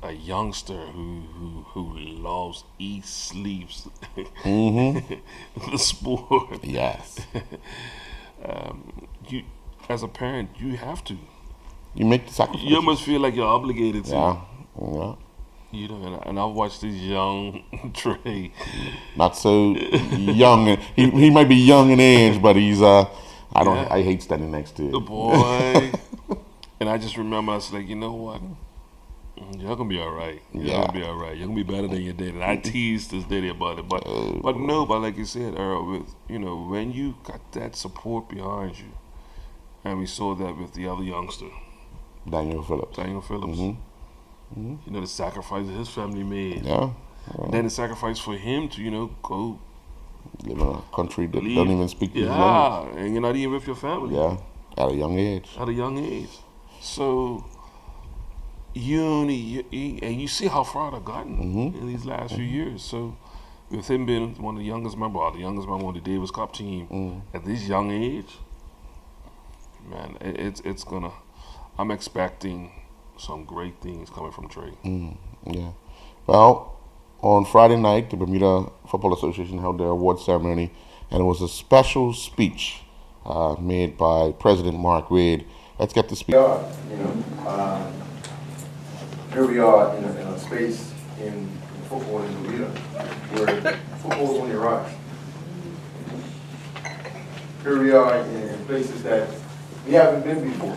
a youngster who loves, eats, sleeps the sport. Yes. You, as a parent, you have to. You make the sacrifice. You almost feel like you're obligated to. Yeah. You know, and I've watched this young Trey. Not so young. He might be young in age, but he's I hate standing next to him. The boy. And I just remember I was like, you know what? Y'all gonna be all right. Y'all gonna be all right. You're gonna be better than your daddy. And I teased this daddy about it, but like you said, Earl, with when you got that support behind you, and we saw that with the other youngster, Daniel Phillips. You know, the sacrifice that his family made. Yeah. And then the sacrifice for him to go live in a country that don't even speak his language. Yeah, and you're not even with your family. Yeah, at a young age. So you see how far I've gotten in these last few years. So with him being one of the youngest member on the Davis Cup team at this young age, man, it's gonna. I'm expecting some great things coming from Trey. Yeah. Well, on Friday night, the Bermuda Football Association held their award ceremony, and it was a special speech made by President Mark Wade. Let's get the speech. Here we are in a space in football in Bermuda where football is on the rise. Here we are in places that we haven't been before.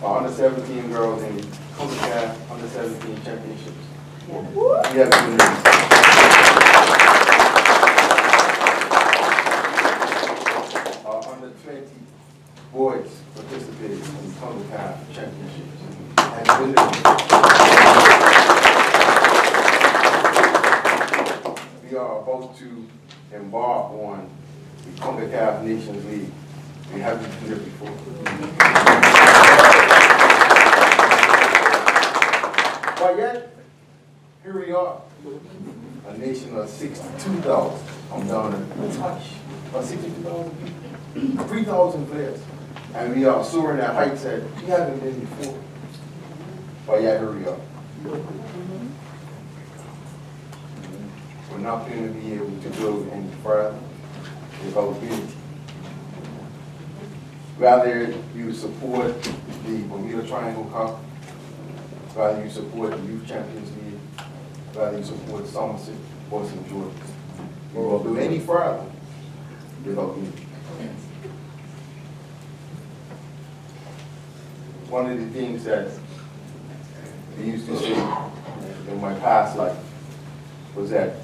Our under 17 girls in CONCACAF under 17 championships. We haven't been there. Our under 20 boys participated in CONCACAF championships. And been there. We are about to embark on the CONCACAF Nations League. We haven't been there before. But yet, here we are, a nation of 62,000. I'm down to touch, about 62,000 people, 3,000 players. And we are soaring at heights that we haven't been before. But yet, here we are. We're not going to be able to go any further without unity. Rather you support the Bermuda Triangle Cup, rather you support the Youth Champions League, rather you support Somerset, Boston, Georgia. We won't go any further without unity. One of the things that we used to say in my past life was that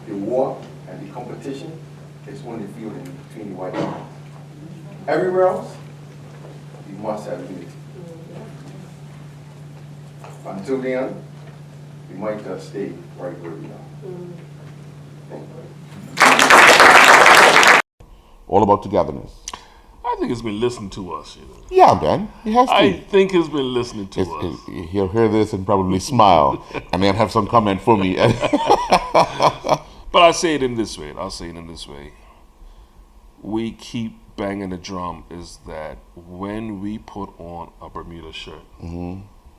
the war and the competition is only fielded between the white men. Everywhere else, you must have unity. Until then, we might just stay right where we are. All about togetherness. I think it's been listening to us. Yeah, man. He has to. I think it's been listening to us. He'll hear this and probably smile and then have some comment for me. But I say it in this way. I'll say it in this way. We keep banging the drum is that when we put on a Bermuda shirt,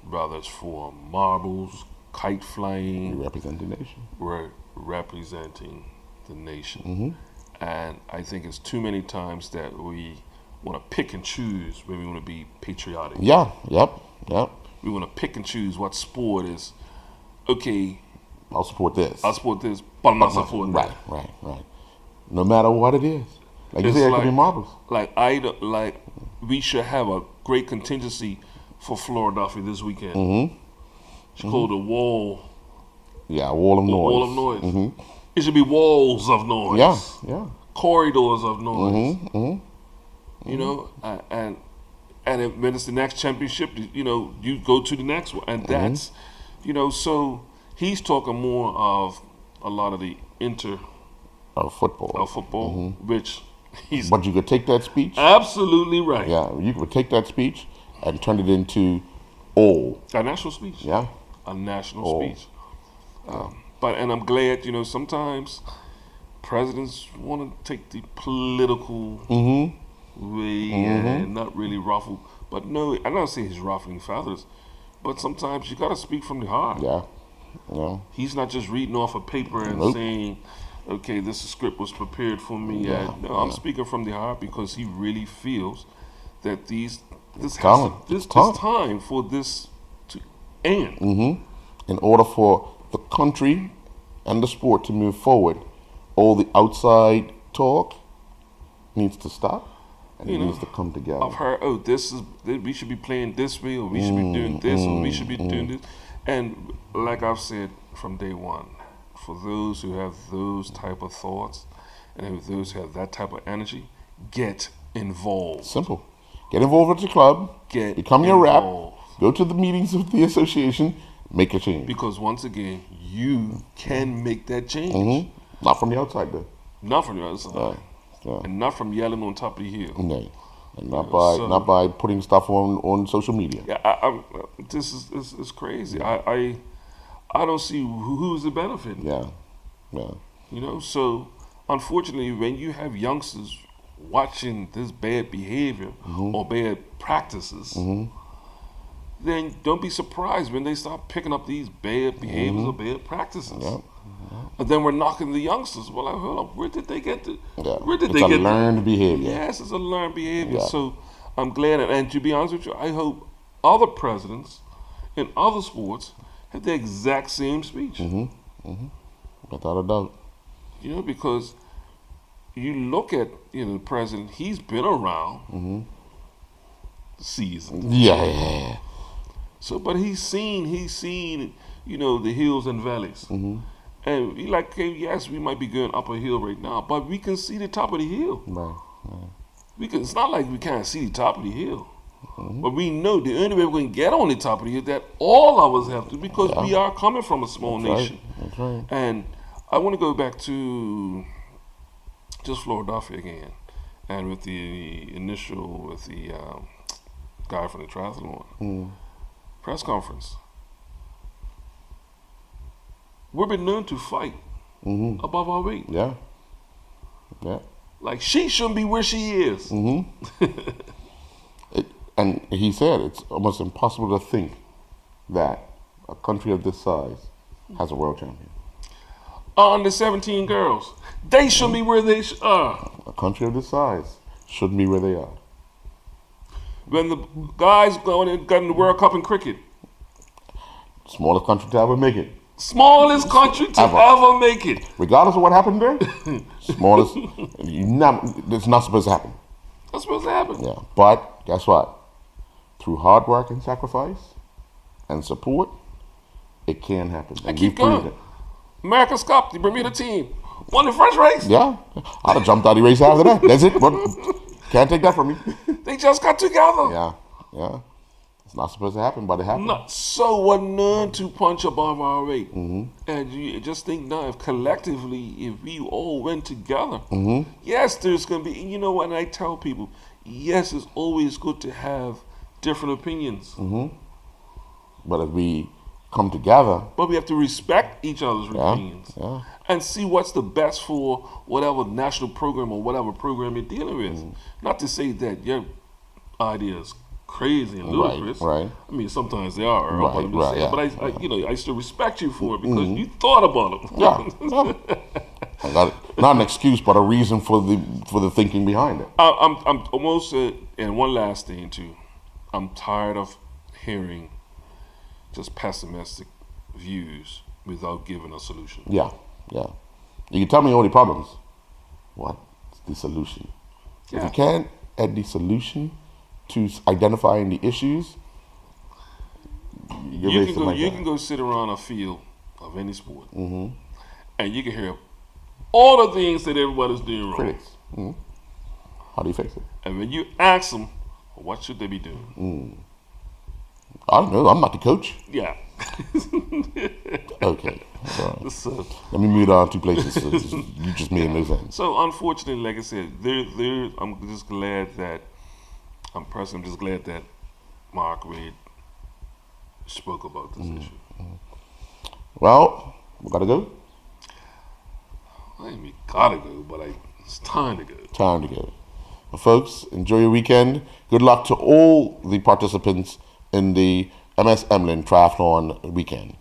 whether it's for marbles, kite flying, we represent the nation. We're representing the nation. And I think it's too many times that we want to pick and choose when we want to be patriotic. Yeah, yep. We want to pick and choose what sport is, okay, I'll support this, but I'm not supporting that. Right. No matter what it is. Like you said, it could be marbles. We should have a great contingency for Philadelphia this weekend. It's called the wall. Yeah, wall of noise. Wall of noise. It should be walls of noise. Yeah. Corridors of noise. You know, and when it's the next championship, you know, you go to the next one, and that's, you know, so he's talking more of a lot of the football, which he's. But you could take that speech. Absolutely right. Yeah, you could take that speech and turn it into all. A national speech. Yeah. A national speech. But I'm glad, you know, sometimes presidents want to take the political way and not really ruffle. But no, I don't say he's ruffling feathers, but sometimes you got to speak from the heart. Yeah. He's not just reading off a paper and saying, okay, this script was prepared for me. I'm speaking from the heart because he really feels that this time for this to end. In order for the country and the sport to move forward, all the outside talk needs to stop and it needs to come together. I've heard, we should be playing this way, or we should be doing this, or we should be doing this. And like I've said from day one, for those who have those type of thoughts and those who have that type of energy, get involved. Simple. Get involved with your club. Become your rep. Go to the meetings of the association. Make a change. Because once again, you can make that change. Not from the outside, though. Not from the outside. And not from yelling on top of the hill. No. And not by putting stuff on social media. Yeah, this is crazy. I don't see who's the benefit. Yeah. You know, so unfortunately, when you have youngsters watching this bad behavior or bad practices, then don't be surprised when they start picking up these bad behaviors or bad practices. And then we're knocking the youngsters. Well, like, hold on, where did they get the? Where did they get? It's a learned behavior. Yes, it's a learned behavior. So I'm glad, and to be honest with you, I hope other presidents in other sports have the exact same speech. Without a doubt. You know, because you look at the president; he's been around seasons. Yeah. So, but he's seen, the hills and valleys. And he like, okay, yes, we might be going up a hill right now, but we can see the top of the hill. Right. It's not like we can't see the top of the hill. But we know the only way we can get on the top of the hill that all of us have to, because we are coming from a small nation. That's right. And I want to go back to just Philadelphia again, and with the guy from the triathlon press conference. We've been known to fight above our weight. Yeah. Like, she shouldn't be where she is. And he said it's almost impossible to think that a country of this size has a world champion. Under 17 girls, they shouldn't be where they are. A country of this size shouldn't be where they are. When the guys going and got in the World Cup in cricket. Smallest country to ever make it. Smallest country to ever make it. Regardless of what happened there, smallest. It's not supposed to happen. That's supposed to happen. Yeah, but guess what? Through hard work and sacrifice and support, it can happen. And keep going. America's Cup, the Bermuda team, won the first race. Yeah, I'd have jumped out of the race after that. That's it. But Can't take that from me. They just got together. Yeah. It's not supposed to happen, but it happened. Not so we're none to punch above our weight. Mm-hmm. And you just think now, if collectively, if we all went together, Mm-hmm. yes, there's going to be, you know what, and I tell people, yes, it's always good to have different opinions. Mm-hmm. But if we come together, But we have to respect each other's opinions and see what's the best for whatever national program or whatever program you're dealing with. Not to say that your idea is crazy and ludicrous. Right. I mean, sometimes they are. Right, but I'm just right, saying, yeah. but I still respect you for it because you thought about it. Not an excuse, but a reason for the thinking behind it. I'm almost, and one last thing too. I'm tired of hearing just pessimistic views without giving a solution. Yeah. You can tell me all the problems. What's the solution? If Yeah. you can't add the solution to identifying the issues, you're You wasting my time. can go sit around a field of any sport, Mm-hmm. and you can hear all the things that everybody's doing wrong. Critics. Mm-hmm. How do you fix it? And when you ask them, what should they be doing? I don't know. I'm not the coach. Yeah. Okay. All right. So- Let me move on to places. So you just made no sense. So unfortunately, like I said, I'm just glad that I'm just glad that Mark Reed spoke about this issue. Well, we gotta go. I ain't mean gotta go, but it's time to go. Time to go. Well, folks, enjoy your weekend. Good luck to all the participants in the MS Emlyn Triathlon weekend.